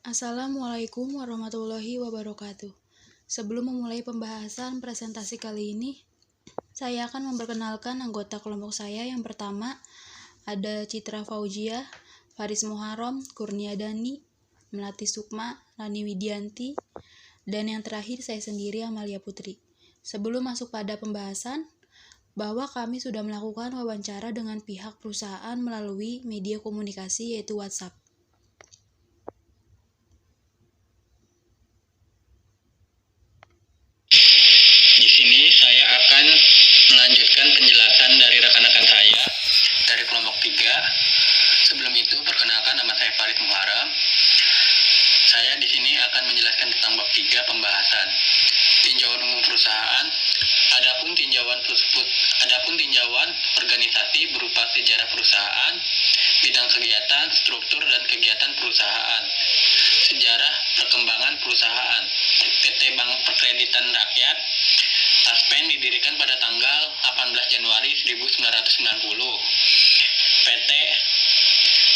Assalamualaikum warahmatullahi wabarakatuh. Sebelum memulai pembahasan presentasi kali ini, saya akan memperkenalkan anggota kelompok saya. Yang pertama, ada Citra Fauzia, Faris Muharram, Kurnia Dani, Melati Sukma, Rani Widianti, dan yang terakhir saya sendiri, Amalia Putri. Sebelum masuk pada pembahasan, bahwa kami sudah melakukan wawancara dengan pihak perusahaan melalui media komunikasi yaitu WhatsApp. Di sini saya akan melanjutkan penjelasan dari rekan-rekan saya dari kelompok 3. Sebelum itu, perkenalkan, nama saya Faris Muharram. Saya di sini akan menjelaskan tentang bab 3 pembahasan tinjauan umum perusahaan. Adapun tinjauan organisasi berupa sejarah perusahaan, bidang kegiatan, struktur dan kegiatan perusahaan, sejarah perkembangan perusahaan. PT Bank Perkreditan Rakyat Taspen didirikan pada tanggal 18 Januari 1990. PT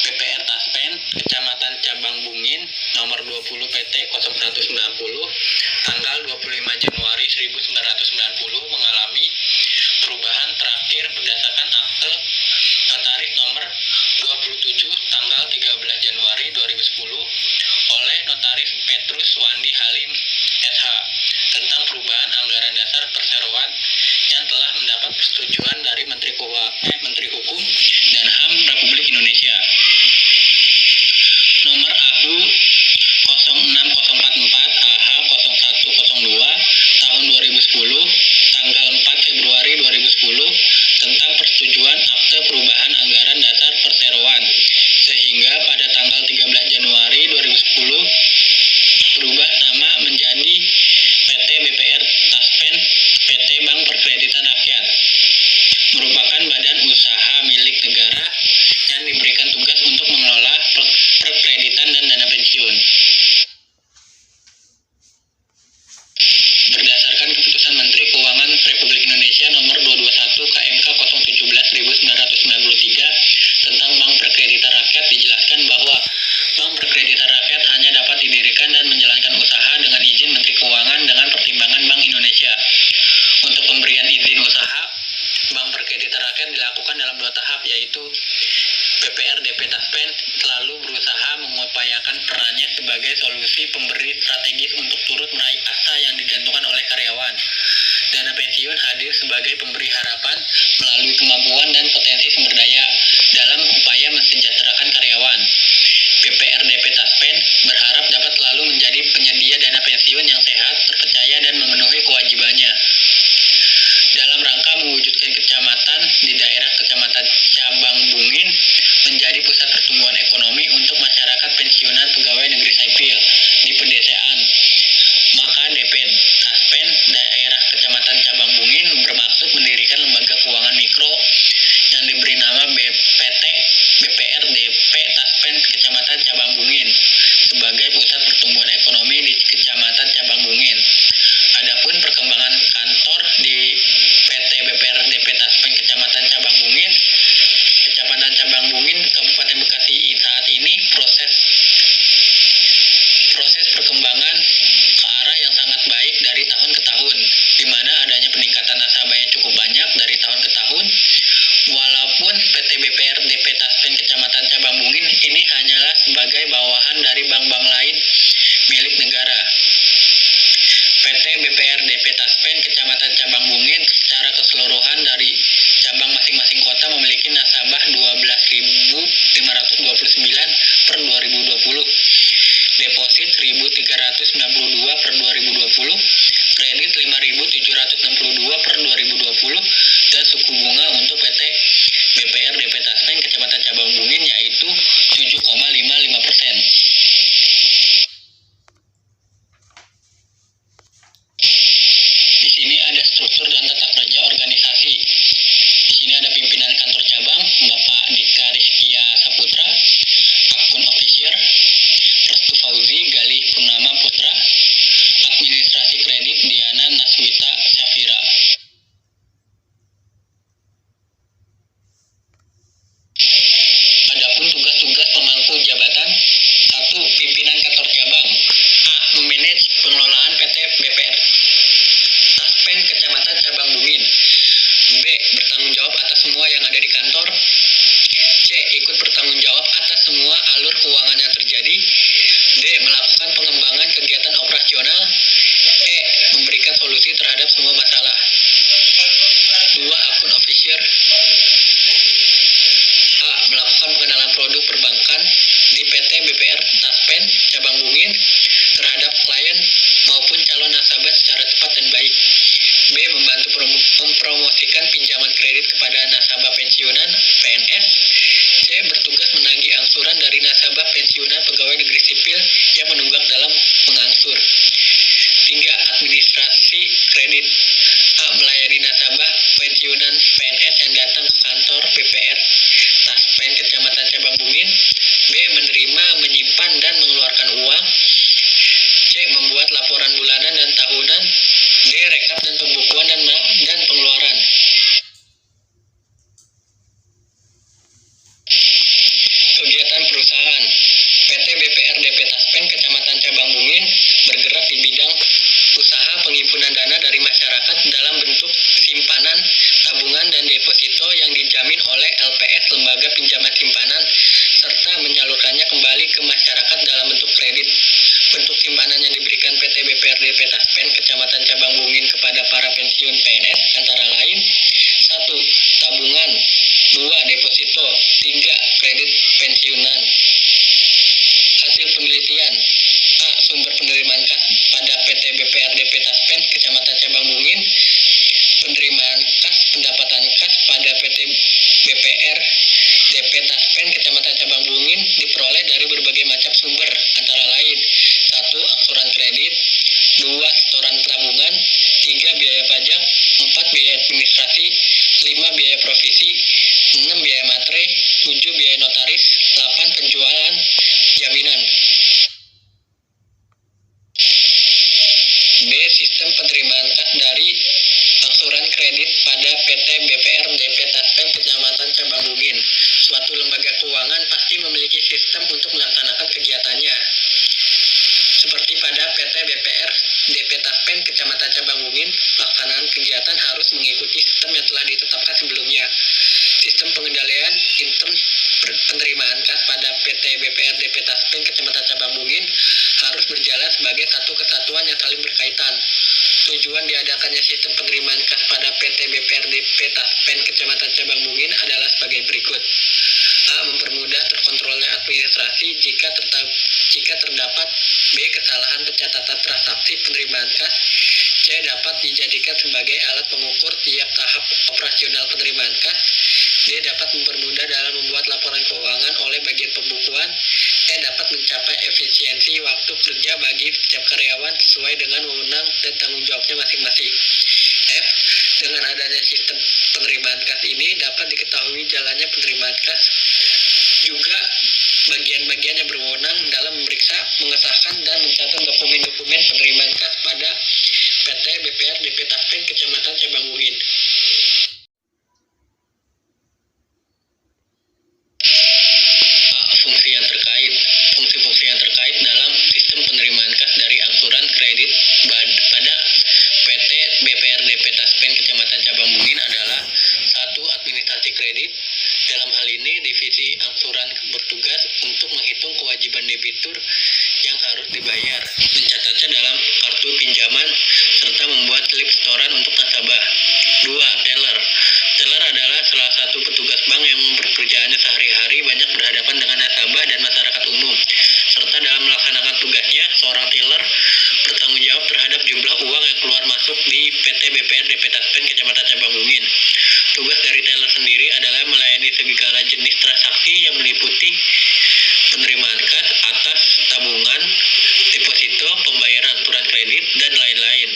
BPR Taspen, Kecamatan Cabang Bungin, nomor 20 PT 0190, tanggal 25 Januari 1990 mengalami perubahan terakhir berdasarkan akte notaris nomor 27 tanggal 13 Januari 2010 oleh Notaris Petrus Wandi Halim SH tentang perubahan anggaran dasar perseroan yang telah mendapat persetujuan dari Menteri Hukum dan HAM Republik Indonesia. Nomor AHU 06044 AH 0102 tahun 2010 tanggal 4 Februari 2010 tentang persetujuan akte perubahan anggaran dasar perseroan, sehingga pada tanggal 13 Januari 2010 berubah nama menjadi PT BPR Taspen PT Bank Perkreditan Rakyat, merupakan badan usaha milik negara yang diberikan tugas untuk mengelola perkreditan dan dana pensiun. Berdasarkan keputusan Menteri Keuangan Republik Indonesia nomor 221 KMK 017/1993 tentang Bank Perkreditan Rakyat, dijelaskan bahwa Bank Perkreditan Rakyat hanya dapat didirikan dan menjalankan usaha dengan izin Menteri Keuangan dengan pertimbangan Bank Indonesia. Untuk pemberian izin usaha, Bank Perkreditan Rakyat dilakukan dalam 2 tahap, yaitu BPRDP Taspen selalu berusaha mengupayakan perannya sebagai solusi pemberi strategis untuk turut meraih asa yang digantungkan oleh karyawan. Dana pensiun hadir sebagai pemberi harapan melalui kemampuan dan potensi sumber daya dalam upaya mensejahterakan karyawan. BPRDP Taspen berharap dapat selalu menjadi penyedia dana pensiun yang sehat, terpercaya, dan memenuhi kewajibannya. Dalam rangka mewujudkan kecamatan di daerah Kecamatan Cabang Bungin menjadi pusat pertumbuhan ekonomi untuk masyarakat pensiunan pegawai negeri sipil di pedesaan, maka DP Taspen daerah Kecamatan Cabang Bungin bermaksud mendirikan lembaga keuangan mikro yang diberi nama PT BPRDP Taspen Kecamatan Cabang Bungin sebagai pusat pertumbuhan ekonomi di Kecamatan Cabang Bungin. Adapun perkembangan kantor di PT BPRDP Taspen Kecamatan Cabang Bungin, Kabupaten Bekasi saat ini proses perkembangan ke arah yang sangat baik dari tahun ke tahun, di mana adanya peningkatan nasabah yang cukup banyak dari tahun ke tahun. Walaupun PT BPRDP Taspen Kecamatan Cabang Bungin ini hanyalah sebagai bawahan dari bank-bank lain milik negara. PT BPRDP Taspen Kecamatan Cabang Bungin secara keseluruhan dari cabang masing-masing kota memiliki nasabah 12.529 per 2020, deposit 1.392 per 2020, kredit 5.762 per 2020, dan suku bunga untuk PT BPRDP Taspen Kecamatan Cabang Bungin yaitu 7,55%. Di sini ada struktur dan tata kerja organisasi. Di sini ada pimpinan kantor cabang, Bapak Dika Rizkia Saputra, akun officer, Restu Fauzi Galih Purnama Putra, administrasi kredit Diana Naswita Syafira. Adapun tugas-tugas pemangku jabatan, Pimpinan kantor cabang. A. Memanage pengelolaan PT BPR Taspen Kecamatan Cabang Bungin. B. Bertanggung jawab atas semua yang ada di kantor. C. Ikut bertanggung jawab atas semua alur keuangan yang terjadi. D. Melakukan pengembangan kegiatan operasional. E. Memberikan solusi terhadap semua masalah. 2. Akun official. A. Melakukan pengenalan produk perbankan di PT BPR Taspen Cabang Bungin terhadap klien maupun calon nasabah secara cepat dan baik. B. Membantu mempromosikan pinjaman kredit kepada nasabah pensiunan PNS. C. Bertugas menagih angsuran dari nasabah pensiunan pegawai negeri sipil yang menunggak dalam mengangsur. 3. Administrasi kredit. A. Melayani nasabah pensiunan PNS yang datang ke kantor BPR Taspen Kecamatan Cabang Bungin. B. Menerima, menyimpan, dan mengeluarkan uang. C. Membuat laporan bulanan dan tahunan. D. Rekap dan pembukuan dan pengeluaran. Kegiatan perusahaan. PT BPR DP Taspen Kecamatan Cabang Bungin bergerak di bidang usaha penghimpunan dana dari masyarakat dalam bentuk simpanan, tabungan, dan deposito yang dijamin oleh LPS Lembaga Pinjaman Simpanan serta menyalurkannya kembali ke masyarakat dalam bentuk kredit. Bentuk simpanan yang diberikan PT BPR DP Taspen Kecamatan Cabang Bungin kepada para pensiun PNS antara lain: 1. Tabungan. 2. Deposito. 3. Kredit pensiunan. Hasil penelitian. A. Sumber penerimaan kas pada PT BPR DP Taspen Kecamatan Cabang Bungin. Penerimaan kas pendapatan kas pada PT BPR DP Taspen Kecamatan Cabang Bungin diperoleh dari berbagai macam sumber antara lain: 1. Angsuran kredit. 2. Setoran tabungan. 3. Biaya pajak. 4. Biaya administrasi. 5. Biaya provisi. 6. Biaya materai. 7. Biaya notaris. 8. Penjualan jaminan. B. Sistem penerimaan kas dari angsuran kredit pada PT BPR DP Taspen Kecamatan Cabang Bungin. Suatu lembaga keuangan pasti memiliki sistem untuk melaksanakan kegiatannya. Seperti pada PT BPR DP Taspen Kecamatan Cabang Bungin, pelaksanaan kegiatan harus mengikuti sistem yang telah ditetapkan sebelumnya. Sistem pengendalian intern penerimaan kas pada PT BPR DP Taspen Kecamatan Cabang Bungin harus berjalan sebagai satu kesatuan yang saling berkaitan. Tujuan diadakannya sistem penerimaan kas pada PT BPR DP Taspen Kecamatan Cabang Bungin adalah sebagai berikut. A. Mempermudah terkontrolnya administrasi jika terdapat. B. Kesalahan pencatatan transaksi penerimaan kas. C. Dapat dijadikan sebagai alat pengukur tiap tahap operasional penerimaan kas. D. Dapat mempermudah dalam membuat laporan keuangan oleh bagian pembukuan. E. Dapat mencapai efisiensi waktu kerja bagi setiap karyawan sesuai dengan wewenang dan tanggung jawabnya masing-masing. F. Dengan adanya sistem penerimaan kas ini dapat diketahui jalannya penerimaan kas juga bagian-bagian yang berwenang dalam memeriksa, mengesahkan, dan mencatat dokumen-dokumen penerimaan kas pada PT BPR DP Taspen Kecamatan Cabang Bungin. Fungsi yang terkait. Fungsi-fungsi yang terkait dalam sistem penerimaan kas dari angsuran kredit pada PT BPR DP Taspen Kecamatan Cabang Bungin adalah: 1. Administrasi kredit. Dalam hal ini, divisi angsuran bertugas untuk menghitung kewajiban debitur yang harus dibayar, mencatatnya dalam kartu pinjaman, serta membuat slip setoran untuk nasabah. 2. Teller. Teller adalah salah satu petugas bank yang pekerjaannya sehari-hari banyak berhadapan dengan nasabah dan masyarakat umum, serta dalam melaksanakan tugasnya, seorang teller bertanggung jawab terhadap jumlah uang yang keluar masuk di PT BPR DP Taspen Kecamatan Cabang Bungin. Tugas dari teller sendiri adalah melayani segala jenis transaksi yang meliputi penerimaan kas atas tabungan, deposito, pembayaran angsuran kredit, dan lain-lain.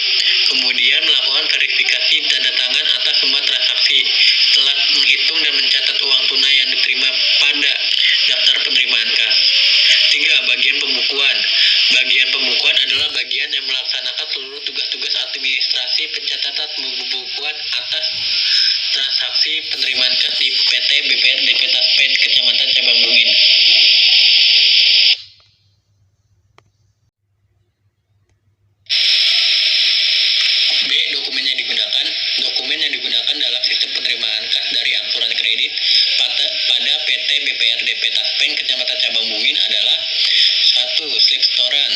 Kemudian melakukan verifikasi tanda tangan atas semua transaksi setelah menghitung dan mencatat uang tunai yang diterima pada daftar penerimaan kas. 3. Bagian pembukuan. Bagian pembukuan adalah bagian yang melaksanakan seluruh tugas-tugas administrasi pencatatan pembukuan atas transaksi penerimaan kas di PT BPR DP Taspen Kecamatan Cabang Bungin. DPR-DP Taspen Kecamatan Cabang Bungin adalah 1. Slip setoran,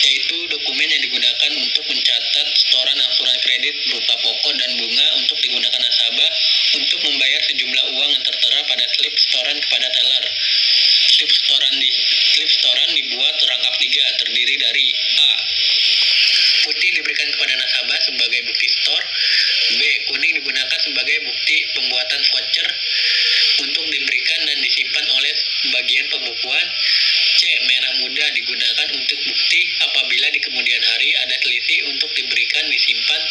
yaitu dokumen yang digunakan untuk mencatat setoran angsuran kredit berupa pokok dan bunga untuk digunakan nasabah untuk membayar sejumlah uang yang tertera pada slip setoran kepada teller. Slip setoran dibuat rangkap 3, terdiri dari A. Putih diberikan kepada nasabah sebagai bukti setor. B. Kuning digunakan sebagai bukti pembuatan voucher untuk diberikan dan disimpan oleh bagian pembukuan. C. Merah muda digunakan untuk bukti apabila di kemudian hari ada selisih untuk diberikan disimpan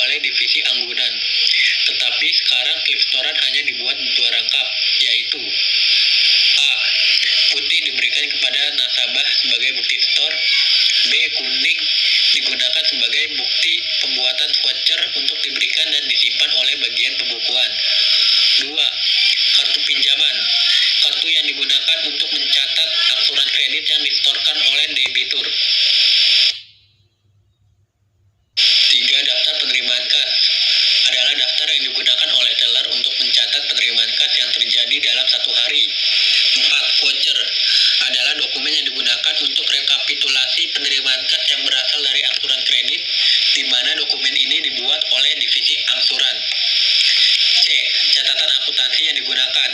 oleh divisi anggunan. Tetapi sekarang slip setoran hanya dibuat 2 rangkap, yaitu A. Putih diberikan kepada nasabah sebagai bukti setor. B. Kuning digunakan sebagai bukti pembuatan voucher untuk diberikan dan disimpan oleh bagian pembukuan. 2. Kartu pinjaman, kartu yang digunakan untuk mencatat angsuran kredit yang disetorkan oleh debitur. 3. Daftar penerimaan kas adalah daftar yang digunakan oleh teller untuk mencatat penerimaan kas yang terjadi dalam 1 hari. 4. Voucher adalah dokumen yang digunakan untuk rekapitulasi penerimaan kas yang berasal dari angsuran kredit, di mana dokumen ini dibuat oleh divisi angsuran. C. Catatan akuntansi yang digunakan.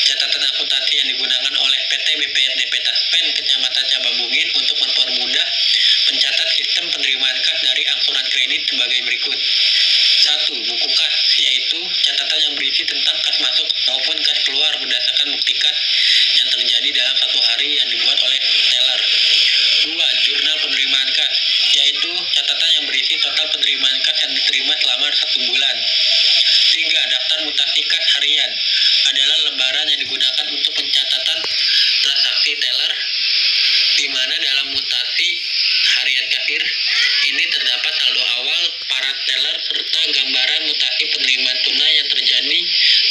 Catatan akuntansi yang digunakan oleh PT BPRDP Taspen Kecamatan Cabang Bungin untuk mempermudah mencatat sistem penerimaan kas dari angsuran kredit sebagai berikut. 1. Buku kas, yaitu catatan yang berisi tentang kas masuk maupun kas keluar berdasarkan bukti kas yang terjadi dalam 1 hari yang dibuat oleh teller. 2. Jurnal penerimaan kas, yaitu catatan yang berisi total penerimaan kas yang diterima selama 1 bulan. 3. Daftar mutasi kas harian adalah lembaran yang digunakan untuk pencatatan transaksi teller, di mana dalam mutasi harian kasir ini terdapat saldo awal para teller serta gambaran mutasi penerimaan tunai yang terjadi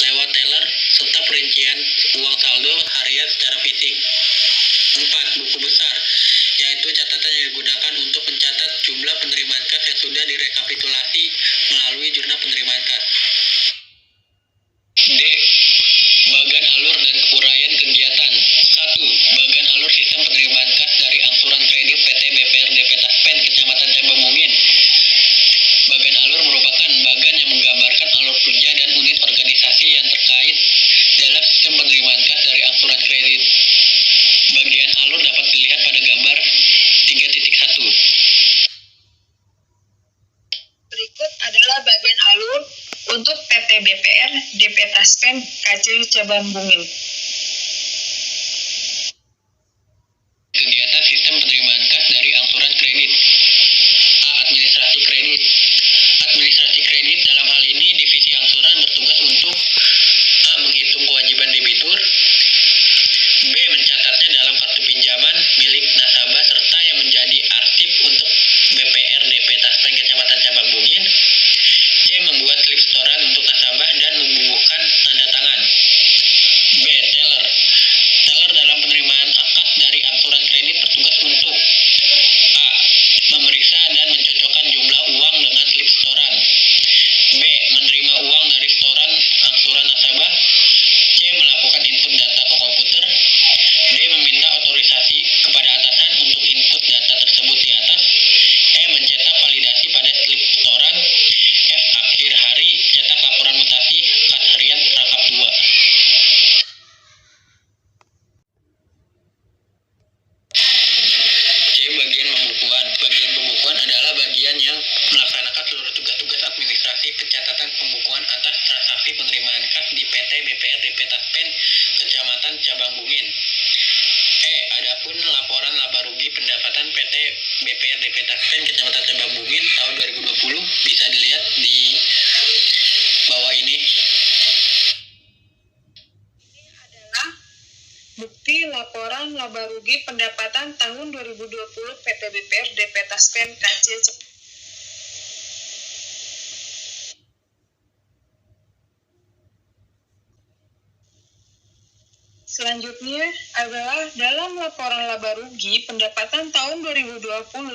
lewat teller serta perincian uang saldo harian secara fisik. 4. Buku besar, yaitu catatan yang digunakan untuk mencatat jumlah penerimaan kas yang sudah direkapitulasi melalui jurnal penerimaan kas. D. Bagan alur dan uraian kegiatan. 1. Bagan alur sistem penerimaan kas dari angsuran kredit PT BPRDP Taspen Kecamatan Cabang Bungin. Bagan alur merupakan bagan yang menggambarkan alur kerja dan unit organisasi yang terkait dalam sistem penerimaan kas dari angsuran kredit. Bagian alur dapat dilihat pada gambar 3.1. Berikut adalah bagian alur untuk PT BPR DP Taspen KC Cabang Bungin. Kegiatan sistem penerimaan kas dari angsuran kredit. A. Administrasi kredit. Administrasi kredit dalam hal ini divisi angsuran bertugas untuk A. Menghitung kewajiban debitur. B. Mencatatnya dalam kartu pinjaman milik nasabah serta yang menjadi arsip untuk BPRDP Taspen Kecamatan Cabang Bungin. C. Membuat slip setoran untuk nasabah dan membubuhkan tanda tangan. B. Teller. Teller dalam penerimaan akad dari angsuran kredit bertugas untuk A. Memeriksa dan mencocokkan jumlah uang dengan slip setoran. B. Menerima uang dari setoran angsuran nasabah. C. Melakukan input data ke komputer. D. Meminta otorisasi kepada atasan untuk input data tersebut di atas. E. Mencetak validasi pada slip setoran. F. Akhir hari cetak laporan mutasi kas harian rangkap 2. C. Bagian pembukuan. Bagian pembukuan adalah bagian yang melaksanakan seluruh tugas-tugas administrasi pencatatan pembukuan atas transaksi penerimaan kas di PT BPRDP Taspen Kecamatan Cabang Bungin. E. Adapun laporan laba rugi pendapatan PT BPRDP Taspen Kecamatan Cabang Bungin tahun 2020 bisa dilihat di bawah ini. Adalah bukti laporan laba rugi pendapatan tahun 2020 PT BPR DP Taspen KC. Selanjutnya adalah dalam laporan laba rugi pendapatan tahun 2020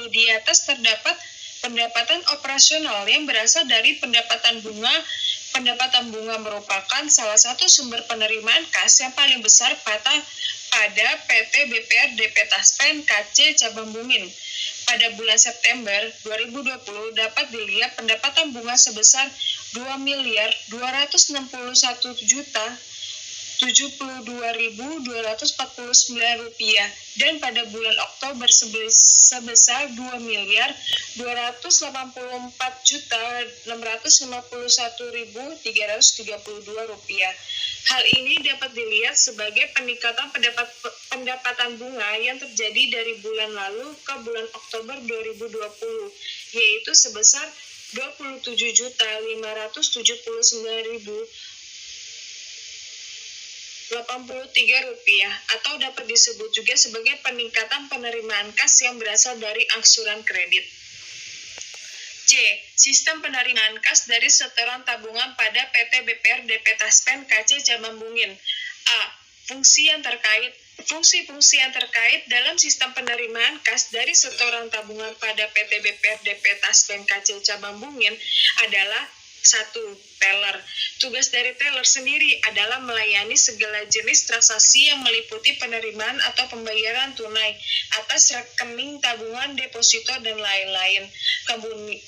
di atas terdapat pendapatan operasional yang berasal dari pendapatan bunga Pendapatan bunga merupakan salah satu sumber penerimaan kas yang paling besar pada PT BPR DP Taspen KC Cabang Bungin. Pada bulan September 2020 dapat dilihat pendapatan bunga sebesar 2.271.072.249 rupiah dan pada bulan Oktober sebesar 2.284.651.332 rupiah. Hal ini dapat dilihat sebagai peningkatan pendapatan bunga yang terjadi dari bulan lalu ke bulan Oktober 2020, yaitu sebesar 27.579.083 rupiah, atau dapat disebut juga sebagai peningkatan penerimaan kas yang berasal dari angsuran kredit. C. Sistem penerimaan kas dari setoran tabungan pada PT BPR DP Taspen KC Cabang Bungin. A. Fungsi yang terkait dalam sistem penerimaan kas dari setoran tabungan pada PT BPR DP Taspen KC Cabang Bungin adalah 1. Teller. Tugas dari teller sendiri adalah melayani segala jenis transaksi yang meliputi penerimaan atau pembayaran tunai atas rekening tabungan, deposito, dan lain-lain.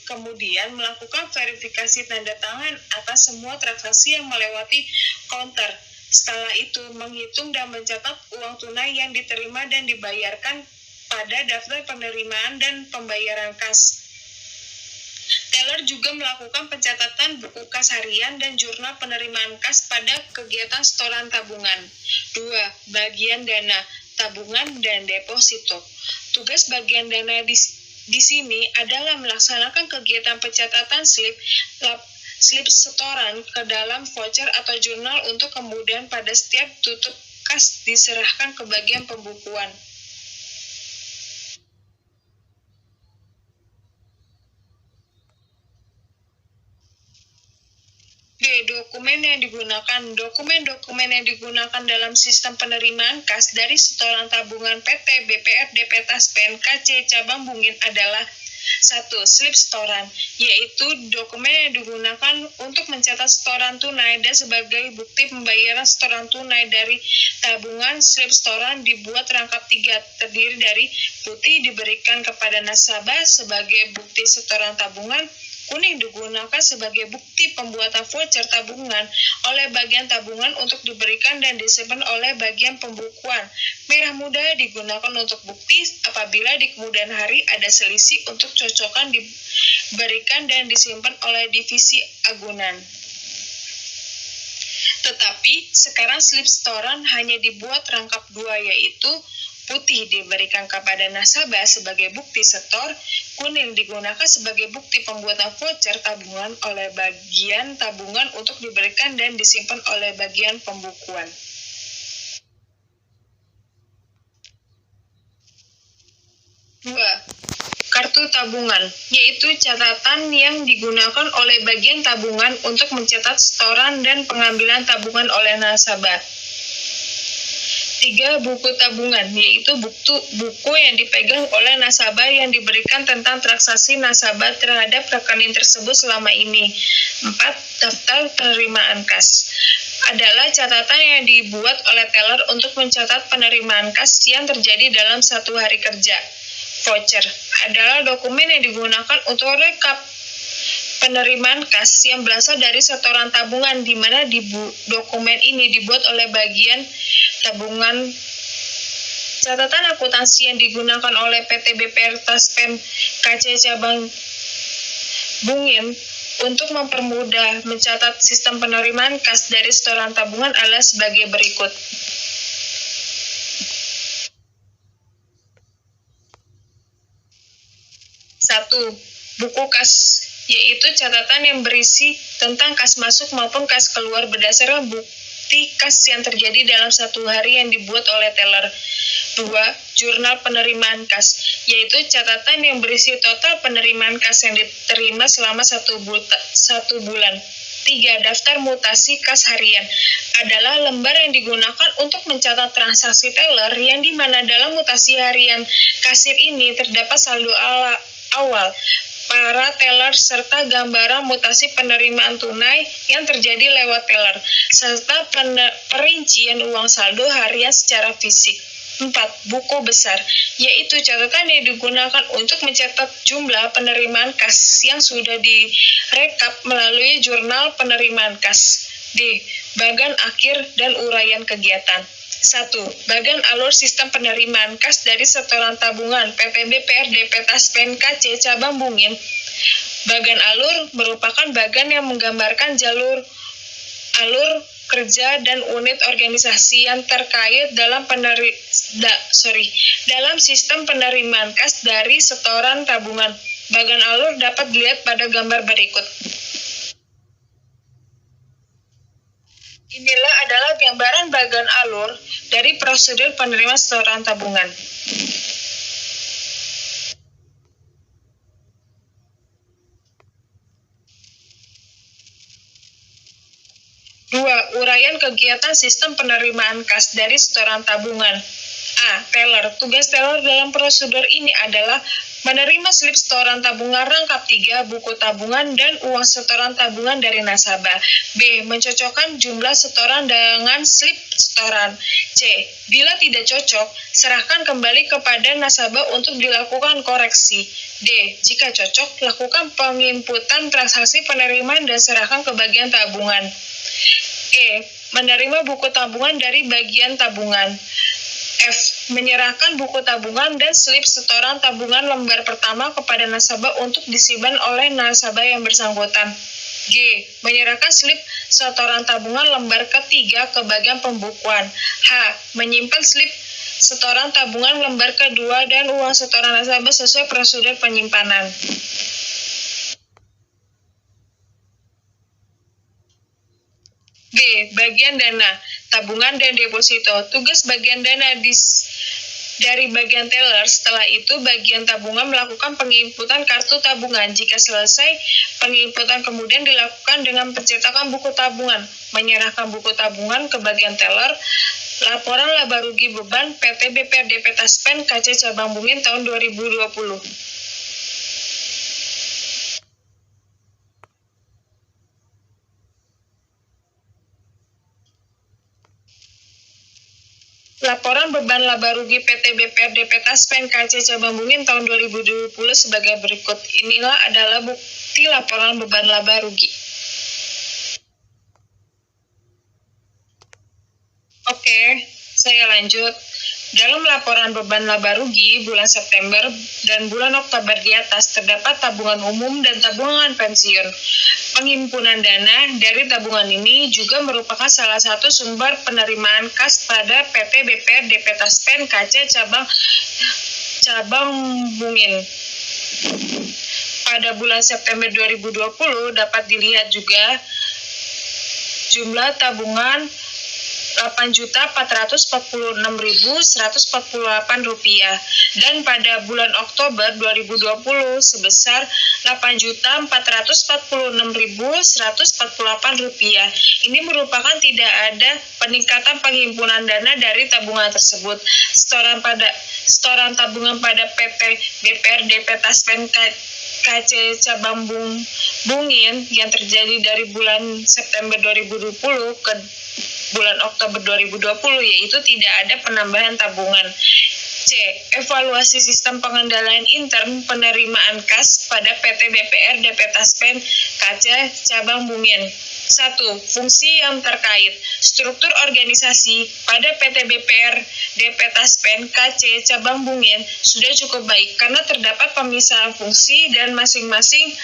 Kemudian melakukan verifikasi tanda tangan atas semua transaksi yang melewati counter. Setelah itu, menghitung dan mencatat uang tunai yang diterima dan dibayarkan pada daftar penerimaan dan pembayaran kas. Teller juga melakukan pencatatan buku kas harian dan jurnal penerimaan kas pada kegiatan setoran tabungan. 2. Bagian dana, tabungan, dan deposito. Tugas bagian dana di sini adalah melaksanakan kegiatan pencatatan slip setoran ke dalam voucher atau jurnal untuk kemudian pada setiap tutup kas diserahkan ke bagian pembukuan. B. Dokumen yang digunakan. Dokumen-dokumen yang digunakan dalam sistem penerimaan kas dari setoran tabungan PT BPR DP Taspen KC Cabang Bungin adalah 1. Slip setoran, yaitu dokumen yang digunakan untuk mencatat setoran tunai dan sebagai bukti pembayaran setoran tunai dari tabungan. Slip setoran dibuat rangkap 3, terdiri dari putih diberikan kepada nasabah sebagai bukti setoran tabungan, kuning digunakan sebagai bukti pembuatan voucher tabungan oleh bagian tabungan untuk diberikan dan disimpan oleh bagian pembukuan. Merah muda digunakan untuk bukti apabila di kemudian hari ada selisih untuk cocokan diberikan dan disimpan oleh divisi agunan. Tetapi sekarang slip setoran hanya dibuat rangkap 2, yaitu putih diberikan kepada nasabah sebagai bukti setor, kuning digunakan sebagai bukti pembuatan voucher tabungan oleh bagian tabungan untuk diberikan dan disimpan oleh bagian pembukuan. Kartu tabungan, yaitu catatan yang digunakan oleh bagian tabungan untuk mencatat setoran dan pengambilan tabungan oleh nasabah. 3. Buku tabungan, yaitu buku yang dipegang oleh nasabah yang diberikan tentang transaksi nasabah terhadap rekening tersebut selama ini. 4. Daftar penerimaan kas adalah catatan yang dibuat oleh teller untuk mencatat penerimaan kas yang terjadi dalam 1 hari kerja. Voucher adalah dokumen yang digunakan untuk rekap penerimaan kas yang berasal dari setoran tabungan, di mana dokumen ini dibuat oleh bagian tabungan. Catatan akuntansi yang digunakan oleh PT BPR Taspen KC Cabang Bungin untuk mempermudah mencatat sistem penerimaan kas dari setoran tabungan adalah sebagai berikut. 1. Buku kas, yaitu catatan yang berisi tentang kas masuk maupun kas keluar berdasarkan bukti kas yang terjadi dalam 1 hari yang dibuat oleh teller. 2. Jurnal penerimaan kas, yaitu catatan yang berisi total penerimaan kas yang diterima selama 1 bulan. 3. Daftar mutasi kas harian adalah lembar yang digunakan untuk mencatat transaksi teller yang dimana dalam mutasi harian kasir ini terdapat saldo awal para teller serta gambaran mutasi penerimaan tunai yang terjadi lewat teller, serta perincian uang saldo harian secara fisik. 4. Buku besar, yaitu catatan yang digunakan untuk mencatat jumlah penerimaan kas yang sudah direkap melalui jurnal penerimaan kas. D. Bagan akhir dan uraian kegiatan. 1. Bagan alur sistem penerimaan kas dari setoran tabungan PT BPR DP Taspen KC Cabang Bungin. Bagan alur merupakan bagan yang menggambarkan alur kerja dan unit organisasi yang terkait dalam dalam sistem penerimaan kas dari setoran tabungan. Bagan alur dapat dilihat pada gambar berikut. Inilah adalah gambaran bagan alur dari prosedur penerimaan setoran tabungan. Uraian kegiatan sistem penerimaan kas dari setoran tabungan. A. Teller. Tugas teller dalam prosedur ini adalah menerima slip setoran tabungan rangkap 3, buku tabungan, dan uang setoran tabungan dari nasabah. B. Mencocokkan jumlah setoran dengan slip setoran. C. Bila tidak cocok, serahkan kembali kepada nasabah untuk dilakukan koreksi. D. Jika cocok, lakukan penginputan transaksi penerimaan dan serahkan ke bagian tabungan. E. Menerima buku tabungan dari bagian tabungan. F. Menyerahkan buku tabungan dan slip setoran tabungan lembar pertama kepada nasabah untuk disimpan oleh nasabah yang bersangkutan. G. Menyerahkan slip setoran tabungan lembar ketiga ke bagian pembukuan. H. Menyimpan slip setoran tabungan lembar kedua dan uang setoran nasabah sesuai prosedur penyimpanan. B. Bagian dana, tabungan dan deposito. Tugas bagian dana dari bagian teller. Setelah itu, bagian tabungan melakukan penginputan kartu tabungan. Jika selesai, penginputan kemudian dilakukan dengan pencetakan buku tabungan. Menyerahkan buku tabungan ke bagian teller. Laporan laba rugi beban PT BPR DP Taspen KC Cabang Bungin tahun 2020. Laporan beban laba rugi PT BPR DP Taspen KC Cabang Bungin tahun 2020 sebagai berikut. Inilah adalah bukti laporan beban laba rugi. Oke, saya lanjut. Dalam laporan beban laba rugi bulan September dan bulan Oktober di atas terdapat tabungan umum dan tabungan pensiun. Penghimpunan dana dari tabungan ini juga merupakan salah satu sumber penerimaan kas pada PT BPR DP Taspen KC Cabang Bungin. Pada bulan September 2020 dapat dilihat juga jumlah tabungan Rp8.446.148 dan pada bulan Oktober 2020 sebesar Rp8.446.148. Ini merupakan tidak ada peningkatan penghimpunan dana dari tabungan tersebut. Setoran tabungan pada PT BPR DP Taspen KC Cabang Bungin yang terjadi dari bulan September 2020 ke bulan Oktober 2020 yaitu tidak ada penambahan tabungan. C. Evaluasi sistem pengendalian intern penerimaan kas pada PT BPR DP Taspen KC Cabang Bungin. 1. Fungsi yang terkait. Struktur organisasi pada PT BPR DP Taspen KC Cabang Bungin sudah cukup baik karena terdapat pemisahan fungsi dan masing-masing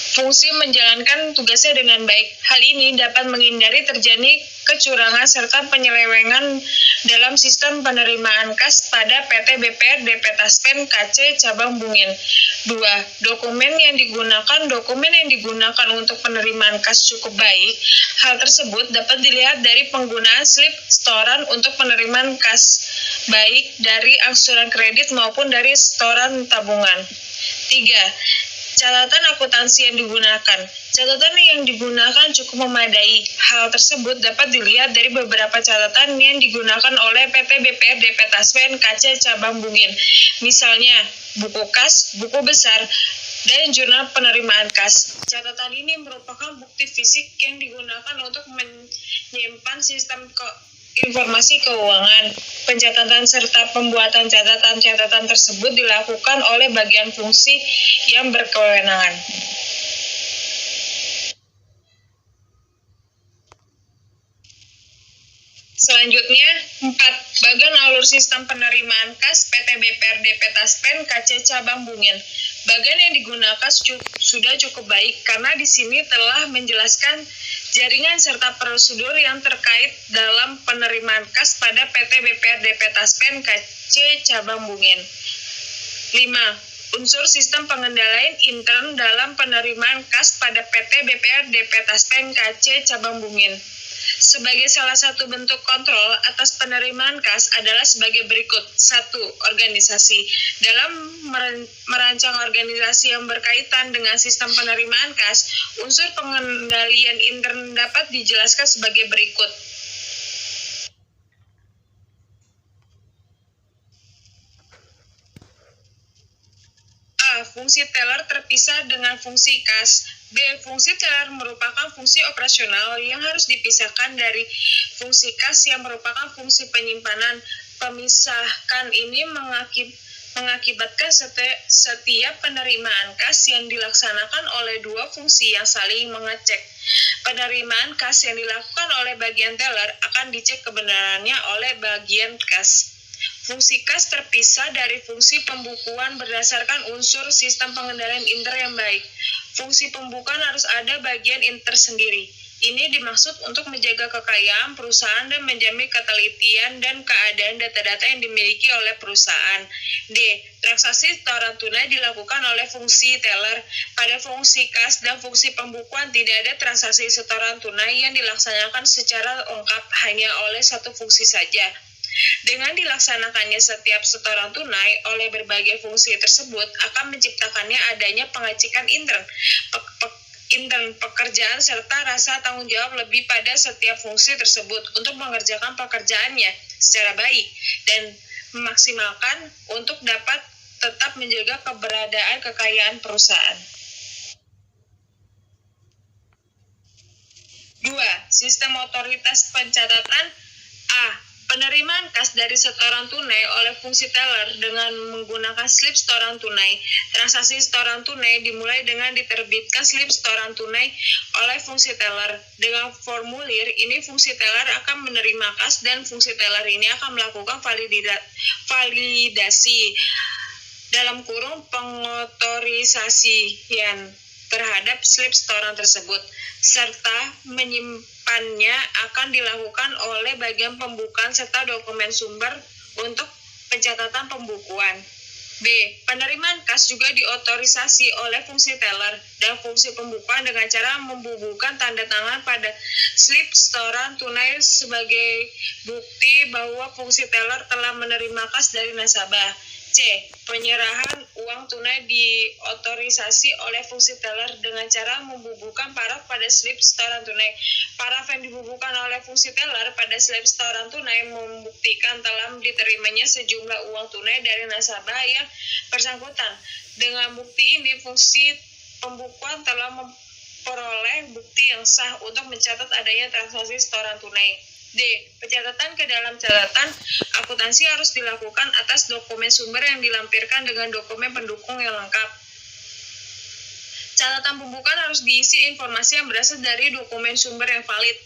fungsi menjalankan tugasnya dengan baik. Hal ini dapat menghindari terjadi kecurangan serta penyelewengan dalam sistem penerimaan kas pada PT BPR DP Taspen KC Cabang Bungin. 2. Dokumen yang digunakan untuk penerimaan kas cukup baik. Hal tersebut dapat dilihat dari penggunaan slip setoran untuk penerimaan kas, baik dari angsuran kredit maupun dari setoran tabungan. 3. Catatan akuntansi yang digunakan. Catatan yang digunakan cukup memadai. Hal tersebut dapat dilihat dari beberapa catatan yang digunakan oleh PT BPR DP Taspen KC Cabang Bungin. Misalnya, buku kas, buku besar, dan jurnal penerimaan kas. Catatan ini merupakan bukti fisik yang digunakan untuk menyimpan sistem informasi keuangan. Pencatatan serta pembuatan catatan-catatan tersebut dilakukan oleh bagian fungsi yang berkewenangan. Selanjutnya, 4. Bagan alur sistem penerimaan kas PT BPR DP Taspen KC Cabang Bungin. Bagan yang digunakan sudah cukup baik karena di sini telah menjelaskan jaringan serta prosedur yang terkait dalam penerimaan kas pada PT BPR DP Taspen KC Cabang Bungin. 5. Unsur sistem pengendalian intern dalam penerimaan kas pada PT BPR DP Taspen KC Cabang Bungin. Sebagai salah satu bentuk kontrol atas penerimaan kas adalah sebagai berikut. 1. Organisasi. Dalam merancang organisasi yang berkaitan dengan sistem penerimaan kas, unsur pengendalian intern dapat dijelaskan sebagai berikut. A. Fungsi teller terpisah dengan fungsi kas. B. Fungsi teller merupakan fungsi operasional yang harus dipisahkan dari fungsi kas yang merupakan fungsi penyimpanan. Pemisahkan ini mengakibatkan setiap penerimaan kas yang dilaksanakan oleh dua fungsi yang saling mengecek. Penerimaan kas yang dilakukan oleh bagian teller akan dicek kebenarannya oleh bagian kas. Fungsi kas terpisah dari fungsi pembukuan berdasarkan unsur sistem pengendalian inter yang baik. Fungsi pembukuan harus ada bagian inter sendiri. Ini dimaksud untuk menjaga kekayaan perusahaan dan menjamin ketelitian dan keadaan data-data yang dimiliki oleh perusahaan. D. Transaksi setoran tunai dilakukan oleh fungsi teller. Pada fungsi kas dan fungsi pembukuan tidak ada transaksi setoran tunai yang dilaksanakan secara lengkap hanya oleh satu fungsi saja. Dengan dilaksanakannya setiap setoran tunai oleh berbagai fungsi tersebut akan menciptakannya adanya pengecekan intern, pekerjaan serta rasa tanggung jawab lebih pada setiap fungsi tersebut untuk mengerjakan pekerjaannya secara baik dan memaksimalkan untuk dapat tetap menjaga keberadaan kekayaan perusahaan. 2. Sistem otoritas pencatatan. A. Penerimaan kas dari setoran tunai oleh fungsi teller dengan menggunakan slip setoran tunai. Transaksi setoran tunai dimulai dengan diterbitkan slip setoran tunai oleh fungsi teller. Dengan formulir ini fungsi teller akan menerima kas dan fungsi teller ini akan melakukan validasi dalam kurung pengotorisasian terhadap slip setoran tersebut serta menyimpannya akan dilakukan oleh bagian pembukaan serta dokumen sumber untuk pencatatan pembukuan. B. Penerimaan kas juga diotorisasi oleh fungsi teller dan fungsi pembukuan dengan cara membubuhkan tanda tangan pada slip setoran tunai sebagai bukti bahwa fungsi teller telah menerima kas dari nasabah. C. Penyerahan uang tunai diotorisasi oleh fungsi teller dengan cara membubuhkan paraf pada slip setoran tunai. Paraf yang dibubuhkan oleh fungsi teller pada slip setoran tunai membuktikan telah diterimanya sejumlah uang tunai dari nasabah yang bersangkutan. Dengan bukti ini, fungsi pembukuan telah memperoleh bukti yang sah untuk mencatat adanya transaksi setoran tunai. D. Pencatatan ke dalam catatan akuntansi harus dilakukan atas dokumen sumber yang dilampirkan dengan dokumen pendukung yang lengkap. Catatan pembukuan harus diisi informasi yang berasal dari dokumen sumber yang valid.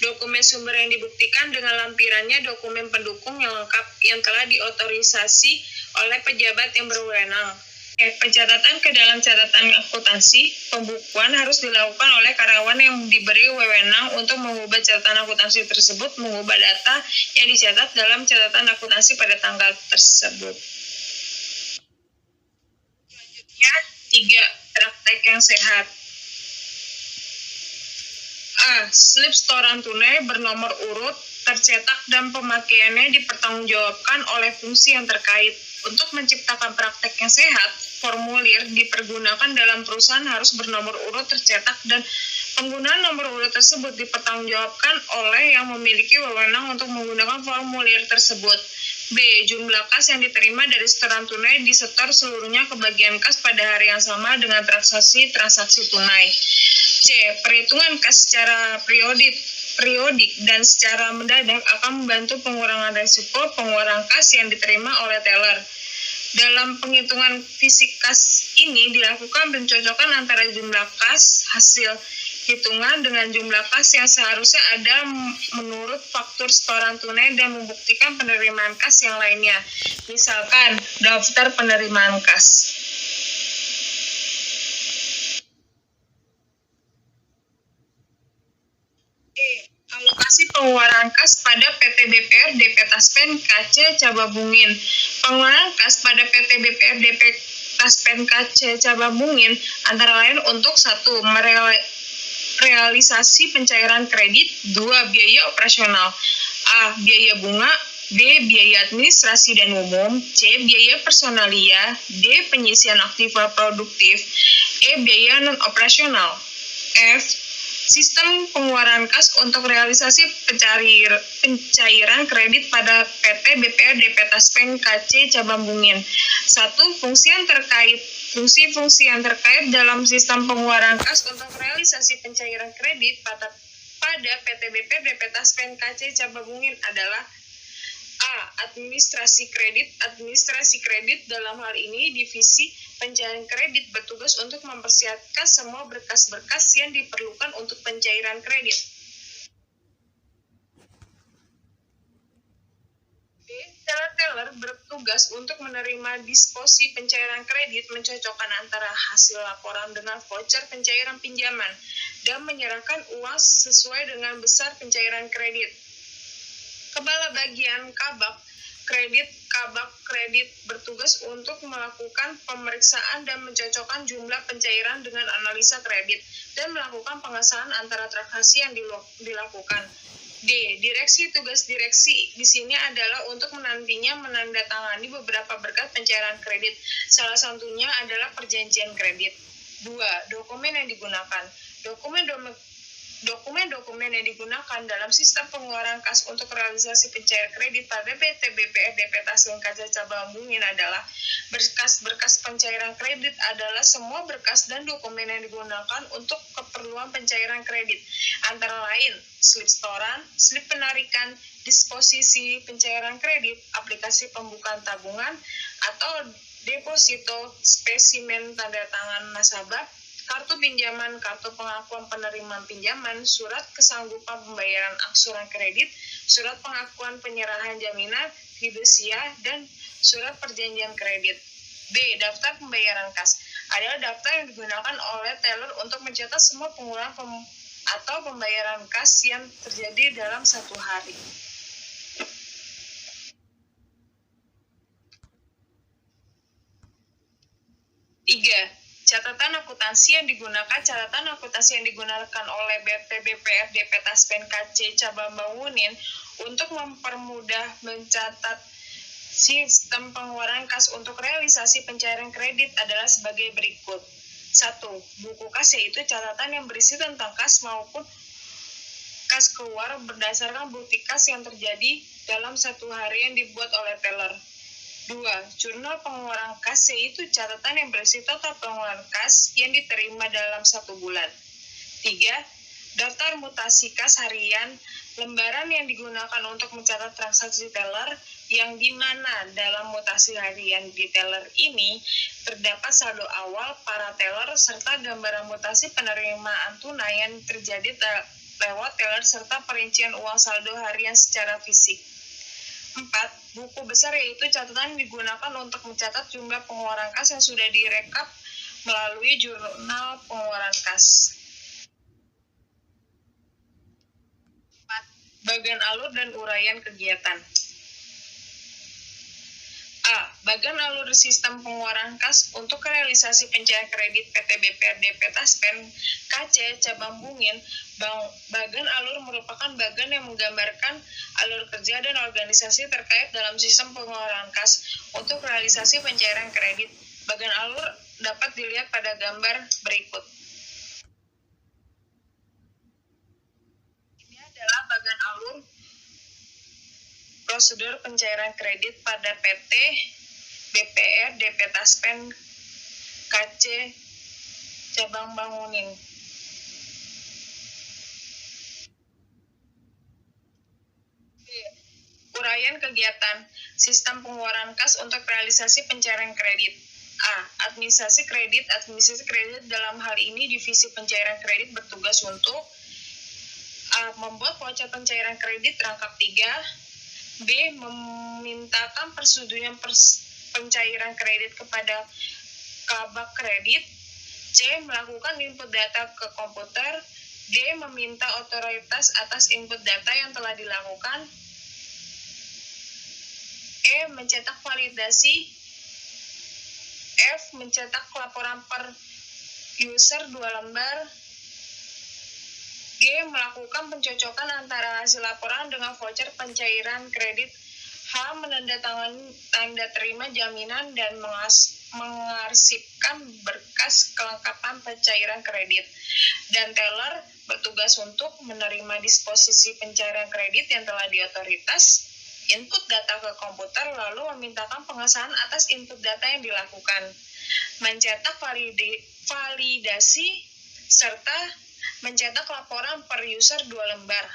Dokumen sumber yang dibuktikan dengan lampirannya dokumen pendukung yang lengkap yang telah diotorisasi oleh pejabat yang berwenang. Pencatatan ke dalam catatan akuntansi pembukuan harus dilakukan oleh karyawan yang diberi wewenang untuk mengubah catatan akuntansi tersebut, mengubah data yang dicatat dalam catatan akuntansi pada tanggal tersebut. Selanjutnya, 3. Praktek yang sehat. A. Slip setoran tunai bernomor urut tercetak dan pemakaiannya dipertanggungjawabkan oleh fungsi yang terkait. Untuk menciptakan praktek yang sehat, formulir dipergunakan dalam perusahaan harus bernomor urut tercetak dan penggunaan nomor urut tersebut dipertanggungjawabkan oleh yang memiliki wewenang untuk menggunakan formulir tersebut. B. Jumlah kas yang diterima dari setoran tunai disetor seluruhnya ke bagian kas pada hari yang sama dengan transaksi tunai. C. Perhitungan kas secara periodik dan secara mendadak akan membantu pengurangan risiko pengeluaran kas yang diterima oleh teller. Dalam penghitungan fisik kas ini dilakukan pencocokan antara jumlah kas hasil hitungan dengan jumlah kas yang seharusnya ada menurut faktur setoran tunai dan membuktikan penerimaan kas yang lainnya. Misalkan, daftar penerimaan kas. Alokasi pengeluaran kas pada PT BPR DP Taspen KC Cababungin. Pengeluaran kas pada PT BPR DP Taspen KC Cababungin antara lain untuk 1. Realisasi pencairan kredit, 2. Biaya operasional, A. Biaya bunga, B. Biaya administrasi dan umum, C. Biaya personalia, D. Penyisian aktiva produktif, E. Biaya non-operasional. F. Sistem pengeluaran kas untuk realisasi pencairan kredit pada PT BPR DP Taspen KC Cababungin. 1. Fungsi-fungsi yang terkait dalam sistem pengeluaran kas untuk realisasi pencairan kredit pada PT BPR DP Taspen KC Cababungin adalah A. Administrasi kredit dalam hal ini divisi pencairan kredit bertugas untuk mempersiapkan semua berkas-berkas yang diperlukan untuk pencairan kredit. B. Teller bertugas untuk menerima disposi pencairan kredit, mencocokkan antara hasil laporan dengan voucher pencairan pinjaman, dan menyerahkan uang sesuai dengan besar pencairan kredit. Kepala bagian kabak kredit bertugas untuk melakukan pemeriksaan dan mencocokkan jumlah pencairan dengan analisa kredit dan melakukan pengesahan antara transaksi yang dilakukan. D. Tugas direksi di sini adalah untuk menandatangani beberapa berkas pencairan kredit. Salah satunya adalah perjanjian kredit. 2. Dokumen yang digunakan. Dokumen yang digunakan dalam sistem pengeluaran kas untuk realisasi pencairan kredit pada PT BPR DP Taspen KC Cababungin adalah berkas-berkas pencairan kredit adalah semua berkas dan dokumen yang digunakan untuk keperluan pencairan kredit, antara lain slip setoran, slip penarikan, disposisi pencairan kredit, aplikasi pembukaan tabungan atau deposito, spesimen tanda tangan nasabah, kartu pinjaman, kartu pengakuan penerimaan pinjaman, surat kesanggupan pembayaran angsuran kredit, surat pengakuan penyerahan jaminan, fidusia, dan surat perjanjian kredit. B. Daftar pembayaran kas adalah daftar yang digunakan oleh teller untuk mencatat semua pengeluaran atau pembayaran kas yang terjadi dalam satu hari. 3. Catatan akuntansi yang digunakan oleh PT BPR DP Taspen KC Cababungin untuk mempermudah mencatat sistem pengeluaran kas untuk realisasi pencairan kredit adalah sebagai berikut. 1. Buku kas yaitu catatan yang berisi tentang kas maupun kas keluar berdasarkan bukti kas yang terjadi dalam satu hari yang dibuat oleh teller. 2. Jurnal pengeluaran kas yaitu catatan yang berisi total pengeluaran kas yang diterima dalam satu bulan. 3. Daftar mutasi kas harian, lembaran yang digunakan untuk mencatat transaksi teller yang dimana dalam mutasi harian di teller ini terdapat saldo awal para teller serta gambaran mutasi penerimaan tunai yang terjadi lewat teller serta perincian uang saldo harian secara fisik. 4. Buku besar yaitu catatan yang digunakan untuk mencatat jumlah pengeluaran kas yang sudah direkap melalui jurnal pengeluaran kas. 4. Bagian alur dan uraian kegiatan. A. A. Bagan alur sistem pengeluaran kas untuk realisasi pencairan kredit PT BPRD Taspen KC Cabang Bungin. Bagan alur merupakan bagan yang menggambarkan alur kerja dan organisasi terkait dalam sistem pengeluaran kas untuk realisasi pencairan kredit. Bagan alur dapat dilihat pada gambar berikut. Ini adalah bagan alur prosedur pencairan kredit pada PT BPR DP Taspen KC Cabang Bangunin. Uraian kegiatan sistem pengeluaran kas untuk realisasi pencairan kredit. A. Administrasi kredit. Administrasi kredit dalam hal ini divisi pencairan kredit bertugas untuk A. Membuat voucher pencairan kredit rangkap 3. B. Memintakan persetujuan pencairan kredit kepada kabak kredit. C. Melakukan input data ke komputer. D. Meminta otoritas atas input data yang telah dilakukan. E. Mencetak validasi. F. Mencetak laporan per user 2 lembar. G. Melakukan pencocokan antara hasil laporan dengan voucher pencairan kredit. H. Menandatangani tanda terima jaminan dan mengarsipkan berkas kelengkapan pencairan kredit. Dan teller bertugas untuk menerima disposisi pencairan kredit yang telah diotoritas, input data ke komputer, lalu memintakan pengesahan atas input data yang dilakukan, mencetak validasi, serta mencetak laporan per user 2 lembar,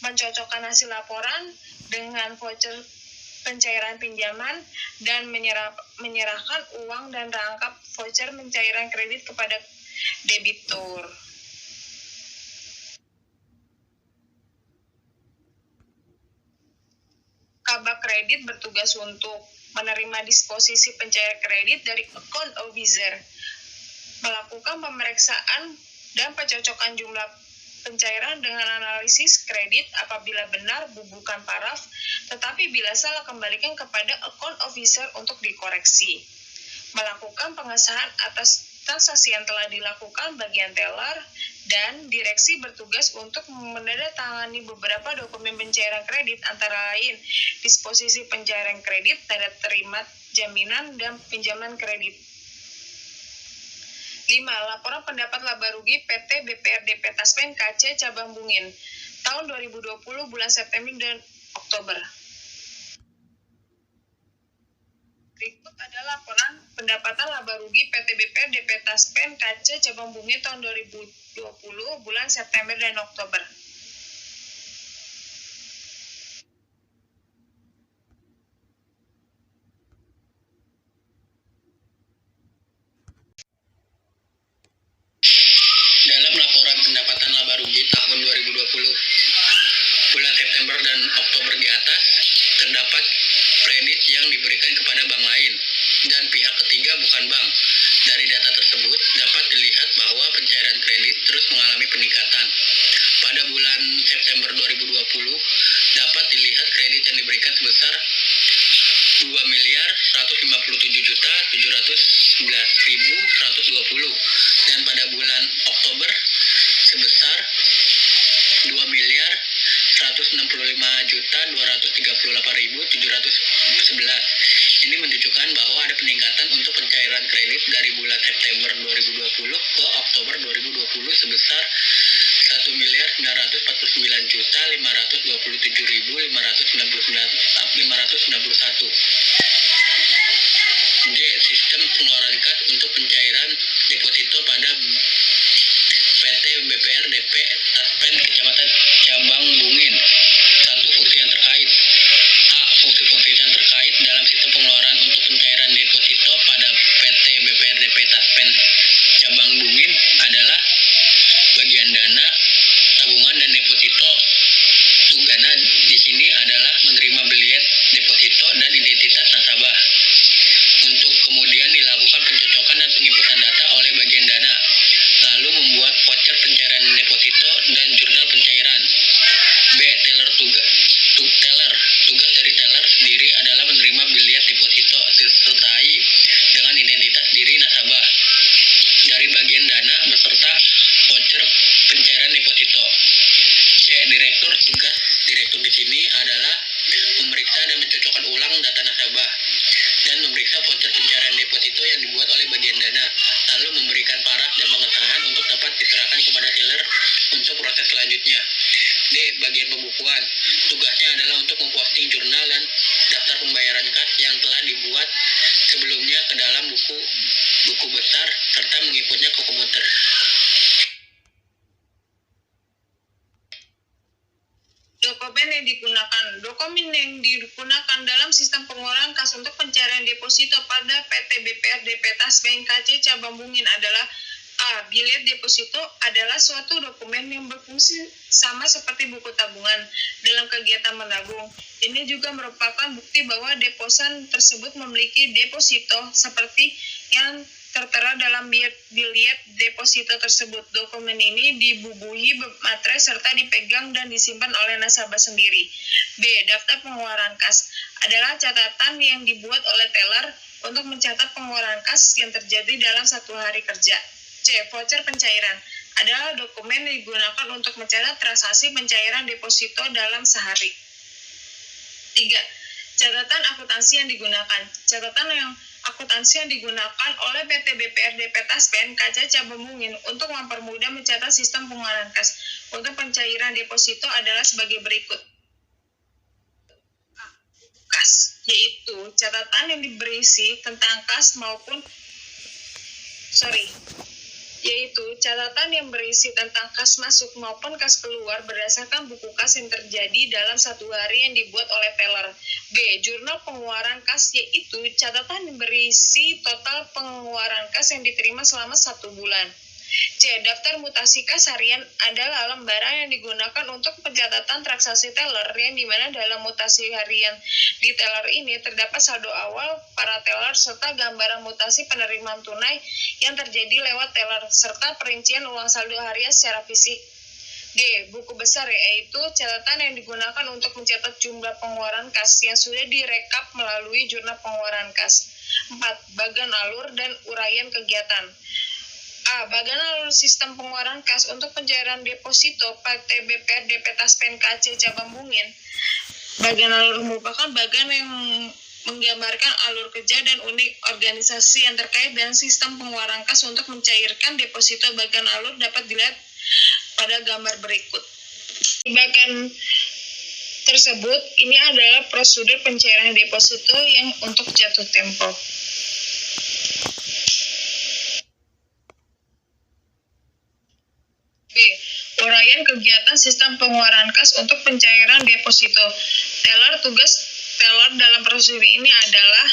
mencocokkan hasil laporan dengan voucher pencairan pinjaman, dan menyerahkan uang dan rangkap voucher pencairan kredit kepada debitur. Kabak kredit bertugas untuk menerima disposisi pencairan kredit dari account officer, melakukan pemeriksaan dan pencocokan jumlah pencairan dengan analisis kredit apabila benar bukan paraf, tetapi bila salah kembalikan kepada account officer untuk dikoreksi. Melakukan pengesahan atas transaksi yang telah dilakukan bagian teller, dan direksi bertugas untuk menandatangani beberapa dokumen pencairan kredit, antara lain disposisi pencairan kredit, tanda terima jaminan, dan pinjaman kredit. 5. Laporan pendapat laba rugi PT BPRD Taspen KC Cabang Bungin tahun 2020 bulan September dan Oktober. Berikut adalah laporan pendapatan laba rugi PT BPRD Taspen KC Cabang Bungin tahun 2020 bulan September dan Oktober. Dalam laporan pendapatan laba rugi tahun 2020 bulan September dan Oktober di atas, terdapat kredit yang diberikan kepada bank lain dan pihak ketiga bukan bank. Dari data tersebut dapat dilihat bahwa pencairan kredit terus mengalami peningkatan. Pada bulan September 2020 dapat dilihat kredit yang diberikan sebesar 2.157.711.120 dan pada bulan Oktober sebesar 2.165.238.711. Ini menunjukkan bahwa ada peningkatan untuk pencairan kredit dari bulan September 2020 ke Oktober 2020 sebesar 1.929.527.591. G. Sistem pengeluaran kas untuk pencairan deposito pada PT BPR DP Taspen Kecamatan Cabang Bungin. 1. Fungsi yang terkait. A. Fungsi-fungsi yang terkait dalam sistem pengeluaran untuk pencairan deposito pada PT BPR DP Taspen Cabang Bungin adalah bagian dana, tabungan, dan deposito. Untuk dana di sini adalah menerima beliet deposito dan identitas nasabah, untuk kemudian dilakukan pencocokan dan penginputan data oleh bagian dana, lalu membuat voucher pencairan deposito dan jurnal pencairan. B. Teller D. Bagian pembukuan. Tugasnya adalah untuk memposting jurnal dan daftar pembayaran kas yang telah dibuat sebelumnya ke dalam buku besar serta menginputnya ke komputer. Dokumen yang digunakan dalam sistem pengeluaran kas untuk pencarian deposito pada PT BPR DP Taspen KC Cabang Bungin adalah A. Bilet deposito adalah suatu dokumen yang berfungsi sama seperti buku tabungan dalam kegiatan menabung. Ini juga merupakan bukti bahwa deposan tersebut memiliki deposito seperti yang tertera dalam bilet deposito tersebut. Dokumen ini dibubuhi materai serta dipegang dan disimpan oleh nasabah sendiri. B. Daftar pengeluaran kas adalah catatan yang dibuat oleh teller untuk mencatat pengeluaran kas yang terjadi dalam satu hari kerja. C. Voucher pencairan adalah dokumen yang digunakan untuk mencatat transaksi pencairan deposito dalam sehari. 3. Catatan akuntansi yang digunakan. Catatan akuntansi yang digunakan oleh PT BPR DP Taspen KC Cabang Bungin untuk mempermudah mencatat sistem pengeluaran kas untuk pencairan deposito adalah sebagai berikut. A. Kas, yaitu catatan yang berisi tentang kas masuk maupun kas keluar berdasarkan buku kas yang terjadi dalam satu hari yang dibuat oleh teller. B. Jurnal pengeluaran kas, yaitu catatan yang berisi total pengeluaran kas yang diterima selama 1 bulan. C. Daftar mutasi kas harian adalah lembaran yang digunakan untuk pencatatan transaksi teller yang dimana dalam mutasi harian di teller ini terdapat saldo awal para teller serta gambaran mutasi penerimaan tunai yang terjadi lewat teller serta perincian uang saldo harian secara fisik. D. Buku besar, yaitu catatan yang digunakan untuk mencatat jumlah pengeluaran kas yang sudah direkap melalui jurnal pengeluaran kas. 4. Bagan alur dan uraian kegiatan. A. Bagan alur sistem pengeluaran kas untuk pencairan deposito PT BPR DP Taspen KC Cabang Bungin. Bagan alur merupakan bagan yang menggambarkan alur kerja dan unit organisasi yang terkait dengan sistem pengeluaran kas untuk mencairkan deposito. Bagan alur dapat dilihat pada gambar berikut. Bagan tersebut ini adalah prosedur pencairan deposito yang untuk jatuh tempo. B. Uraian kegiatan sistem pengeluaran kas untuk pencairan deposito. Tugas teller dalam prosedur ini adalah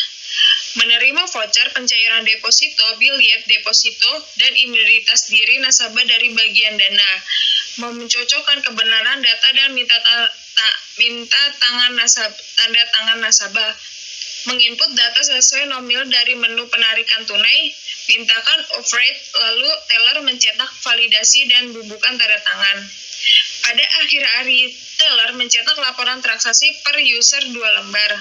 menerima voucher pencairan deposito, bilet deposito, dan identitas diri nasabah dari bagian dana, mencocokkan kebenaran data dan tanda tangan nasabah, menginput data sesuai nominal dari menu penarikan tunai, mintakan override, lalu teller mencetak validasi dan bubukan tanda tangan. Pada akhir hari, teller mencetak laporan transaksi per user 2 lembar,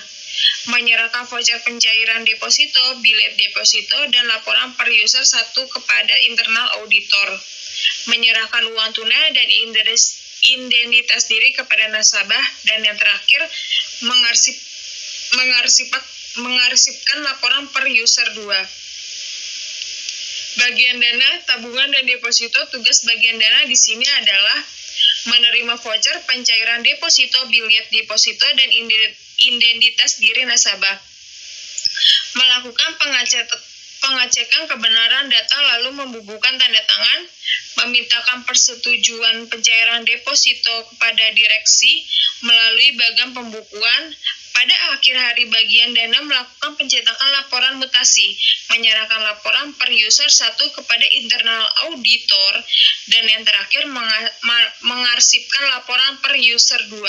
menyerahkan voucher pencairan deposito, bilet deposito, dan laporan per user 1 kepada internal auditor, menyerahkan uang tunai dan identitas diri kepada nasabah, dan yang terakhir, mengarsipkan laporan per user 2. Bagian dana, tabungan, dan deposito. Tugas bagian dana di sini adalah menerima voucher pencairan deposito, bilet deposito, dan identitas diri nasabah, melakukan pengecekan kebenaran data lalu membubuhkan tanda tangan, memintakan persetujuan pencairan deposito kepada direksi melalui bagian pembukuan. Pada akhir hari bagian dana melakukan pencetakan laporan mutasi, menyerahkan laporan per user 1 kepada internal auditor, dan yang terakhir mengarsipkan laporan per user 2.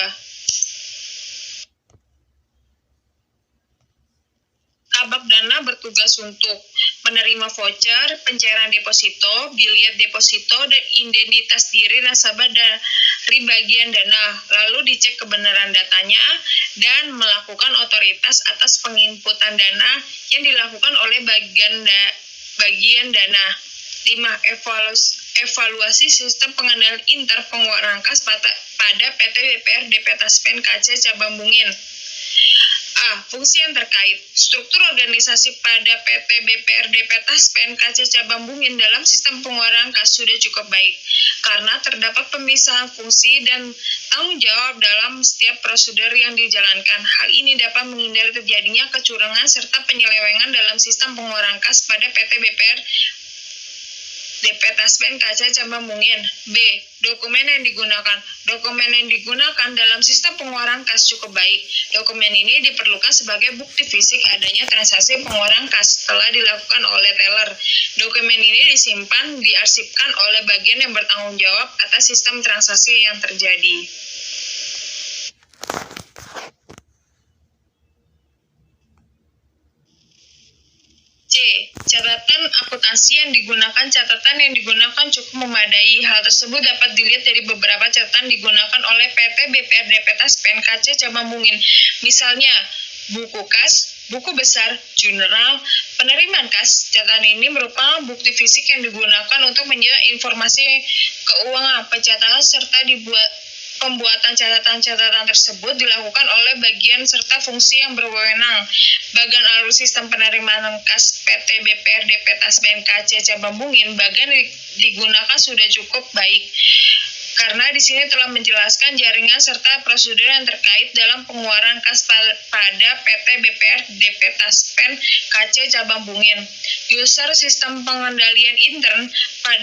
Kabak dana bertugas untuk menerima voucher pencairan deposito, bilet deposito, dan identitas diri nasabah dari bagian dana, lalu dicek kebenaran datanya dan melakukan otoritas atas penginputan dana yang dilakukan oleh bagian dana. 5. Evaluasi sistem pengendalian inter pengeluaran kas pada PT BPR DP Taspen KC Cabang Bungin. A. A. Fungsi yang terkait. Struktur organisasi pada PT BPRDP Taspen KC Cabang Bungin dalam sistem pengeluaran kas sudah cukup baik, karena terdapat pemisahan fungsi dan tanggung jawab dalam setiap prosedur yang dijalankan. Hal ini dapat menghindari terjadinya kecurangan serta penyelewengan dalam sistem pengeluaran kas pada PT BPR DP Taspen KC Cabang Bungin. B. Dokumen yang digunakan. Dokumen yang digunakan dalam sistem pengeluaran kas cukup baik. Dokumen ini diperlukan sebagai bukti fisik adanya transaksi pengeluaran kas telah dilakukan oleh teller. Dokumen ini diarsipkan oleh bagian yang bertanggung jawab atas sistem transaksi yang terjadi. C. Catatan akuntansi yang digunakan. Catatan yang digunakan cukup memadai. Hal tersebut dapat dilihat dari beberapa catatan digunakan oleh PT BPRDP Taspen KC Cabang Bungin. Misalnya, buku kas, buku besar, jurnal, penerimaan kas. Catatan ini merupakan bukti fisik yang digunakan untuk menjaga informasi keuangan. Pencatatan serta pembuatan catatan-catatan tersebut dilakukan oleh bagian serta fungsi yang berwenang. Bagian alur sistem penerimaan kas PT BPRDP Taspen KC Cabang Bungin, bagian digunakan sudah cukup baik, karena di sini telah menjelaskan jaringan serta prosedur yang terkait dalam pengeluaran kas pada PT BPRDP Taspen KC Cabang Bungin. User sistem pengendalian intern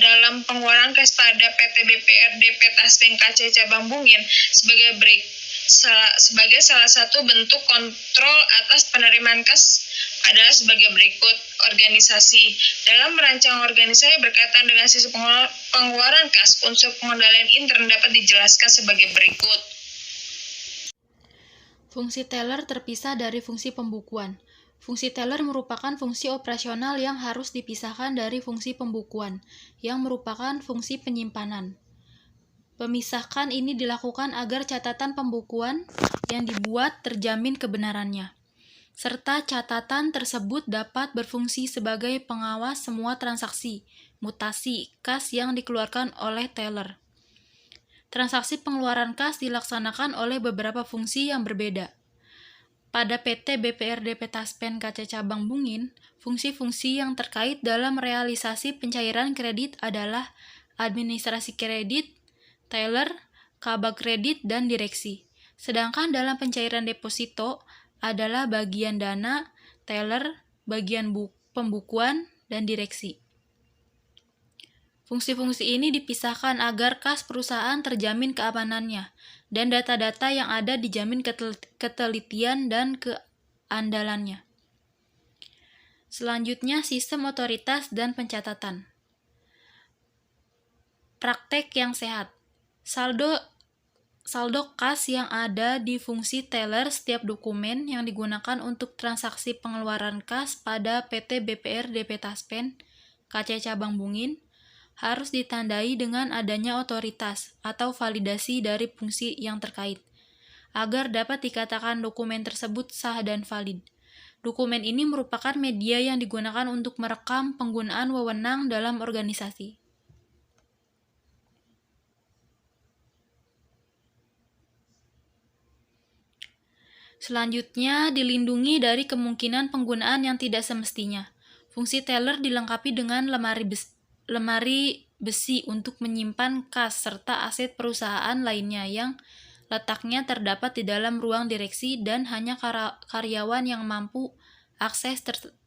dalam pengeluaran kas pada PT BPRDP Taspen KC Cabang Bungin sebagai salah satu bentuk kontrol atas penerimaan kas adalah sebagai berikut. Organisasi. Dalam merancang organisasi berkaitan dengan sistem pengeluaran kas, unsur pengendalian intern dapat dijelaskan sebagai berikut. Fungsi teller terpisah dari fungsi pembukuan. Fungsi teller merupakan fungsi operasional yang harus dipisahkan dari fungsi pembukuan, yang merupakan fungsi penyimpanan. Pemisahkan ini dilakukan agar catatan pembukuan yang dibuat terjamin kebenarannya, serta catatan tersebut dapat berfungsi sebagai pengawas semua transaksi, mutasi, kas yang dikeluarkan oleh teller. Transaksi pengeluaran kas dilaksanakan oleh beberapa fungsi yang berbeda. Pada PT BPRDP Taspen KC Cabang Bungin, fungsi-fungsi yang terkait dalam realisasi pencairan kredit adalah administrasi kredit, teller, kabag kredit, dan direksi. Sedangkan dalam pencairan deposito adalah bagian dana, teller, bagian pembukuan, dan direksi. Fungsi-fungsi ini dipisahkan agar kas perusahaan terjamin keamanannya, dan data-data yang ada dijamin ketelitian dan keandalannya. Selanjutnya, sistem otoritas dan pencatatan. Praktek yang sehat. Saldo kas yang ada di fungsi teller setiap dokumen yang digunakan untuk transaksi pengeluaran kas pada PT BPRDP Taspen KC Cabang Bungin harus ditandai dengan adanya otoritas atau validasi dari fungsi yang terkait, agar dapat dikatakan dokumen tersebut sah dan valid. Dokumen ini merupakan media yang digunakan untuk merekam penggunaan wewenang dalam organisasi. Selanjutnya, dilindungi dari kemungkinan penggunaan yang tidak semestinya. Fungsi teller dilengkapi dengan lemari besi untuk menyimpan kas serta aset perusahaan lainnya yang letaknya terdapat di dalam ruang direksi dan hanya karyawan yang mampu akses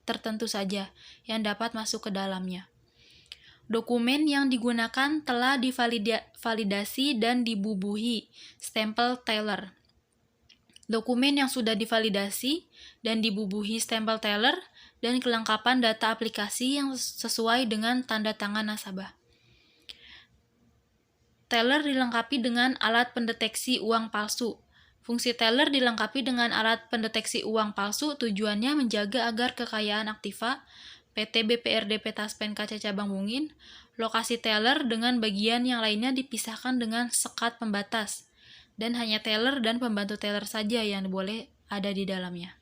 tertentu saja yang dapat masuk ke dalamnya. Dokumen yang digunakan telah divalidasi dan dibubuhi stempel teller. Dokumen yang sudah divalidasi dan dibubuhi stempel teller dan kelengkapan data aplikasi yang sesuai dengan tanda tangan nasabah. Teller dilengkapi dengan alat pendeteksi uang palsu. Fungsi teller dilengkapi dengan alat pendeteksi uang palsu tujuannya menjaga agar kekayaan aktiva PT BPRDP Taspen KC Cabang Bungin, lokasi teller dengan bagian yang lainnya dipisahkan dengan sekat pembatas, dan hanya teller dan pembantu teller saja yang boleh ada di dalamnya.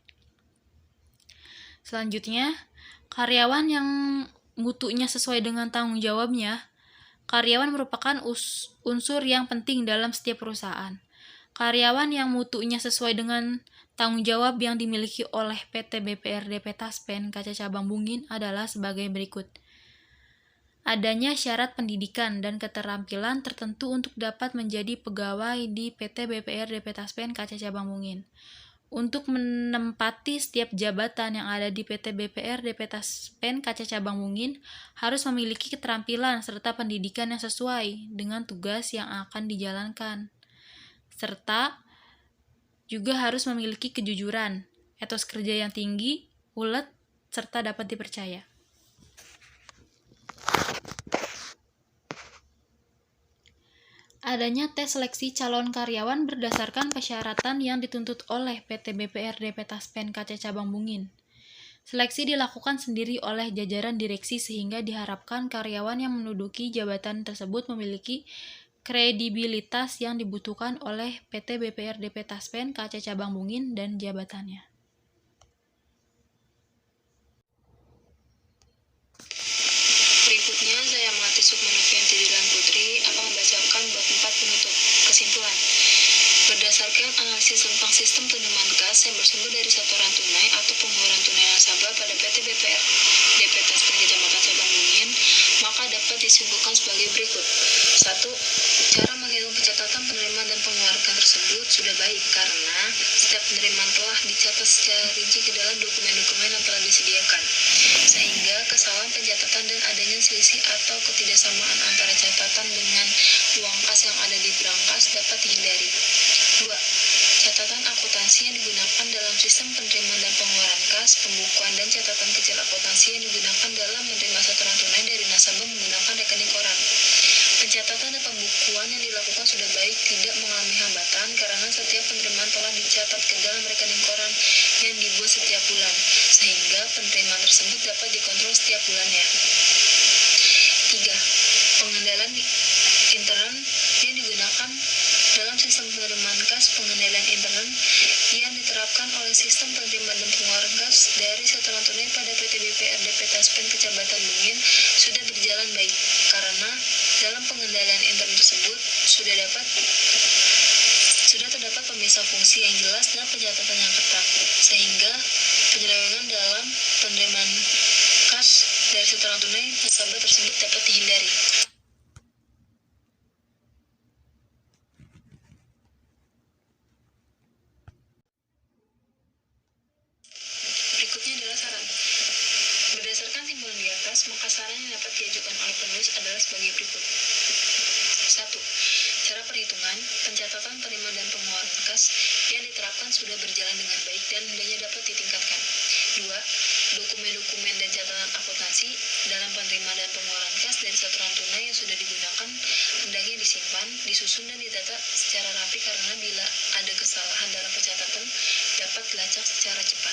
Selanjutnya, karyawan yang mutunya sesuai dengan tanggung jawabnya. Karyawan merupakan unsur yang penting dalam setiap perusahaan. Karyawan yang mutunya sesuai dengan Tanggung jawab yang dimiliki oleh PT BPRDP Taspen Kaca Cabang Bungin adalah sebagai berikut. Adanya syarat pendidikan dan keterampilan tertentu untuk dapat menjadi pegawai di PT BPRDP Taspen Kaca Cabang Bungin. Untuk menempati setiap jabatan yang ada di PT BPRDP Taspen Kaca Cabang Bungin harus memiliki keterampilan serta pendidikan yang sesuai dengan tugas yang akan dijalankan. Serta juga harus memiliki kejujuran, etos kerja yang tinggi, ulet, serta dapat dipercaya. Adanya tes seleksi calon karyawan berdasarkan persyaratan yang dituntut oleh PT BPRDP Taspen Kaca Cabang Bungin. Seleksi dilakukan sendiri oleh jajaran direksi sehingga diharapkan karyawan yang menduduki jabatan tersebut memiliki kredibilitas yang dibutuhkan oleh PT BPRDP Taspen Kaca Cabang Bungin dan jabatannya. Berikutnya saya Melati Sukmanovianti Dilan Putri akan membacakan bab 4 penutup. Kesimpulan. Berdasarkan analisis tentang sistem penerimaan kas yang bersumber dari setoran tunai atau pengeluaran tunai nasabah pada PT BPRDP Taspen Kecamatan Cabang Bungin, maka dapat disimpulkan sebagai berikut. 1. Cara menghitung pencatatan penerimaan dan pengeluaran tersebut sudah baik karena setiap penerimaan telah dicatat secara rinci ke dalam dokumen-dokumen yang telah disediakan, sehingga kesalahan pencatatan dan adanya selisih atau ketidaksamaan antara catatan dengan uang kas yang ada di berangkas dapat dihindari. 2. Catatan akuntansi yang digunakan dalam sistem penerimaan dan pengeluaran kas, pembukuan dan catatan kecil akuntansi yang digunakan dalam menerima setoran tunai dari nasabah menggunakan rekening koran. Pencatatan dan pembukuan yang dilakukan sudah baik, tidak mengalami hambatan karena setiap penerimaan telah dicatat ke dalam rekening koran yang dibuat setiap bulan, sehingga penerimaan tersebut dapat dikontrol setiap bulannya. 3. Pengendalian intern yang digunakan dalam sistem penerimaan kas. Pengendalian intern yang diterapkan oleh sistem penerimaan dan pengeluaran kas dari setoran tunai pada PT BPRDP Taspen Kecamatan Bungin sudah berjalan baik karena dalam pengendalian intern tersebut sudah terdapat pemisah fungsi yang jelas dan pencatatan yang ketat, sehingga penyelewengan dalam penerimaan kas dari setoran tunai nasabah tersebut dapat dihindari. Berikutnya adalah saran. Berdasarkan timbulan di atas, maka saran yang dapat diajukan oleh penulis adalah sebagai berikut. 1. Cara perhitungan, pencatatan penerimaan dan pengeluaran kas yang diterapkan sudah berjalan dengan baik dan hendaknya dapat ditingkatkan. 2. Dokumen-dokumen dan catatan akuntansi dalam penerimaan dan pengeluaran kas dari setoran tunai yang sudah digunakan hendaknya disimpan, disusun dan ditata secara rapi karena bila ada kesalahan dalam pencatatan dapat dilacak secara cepat.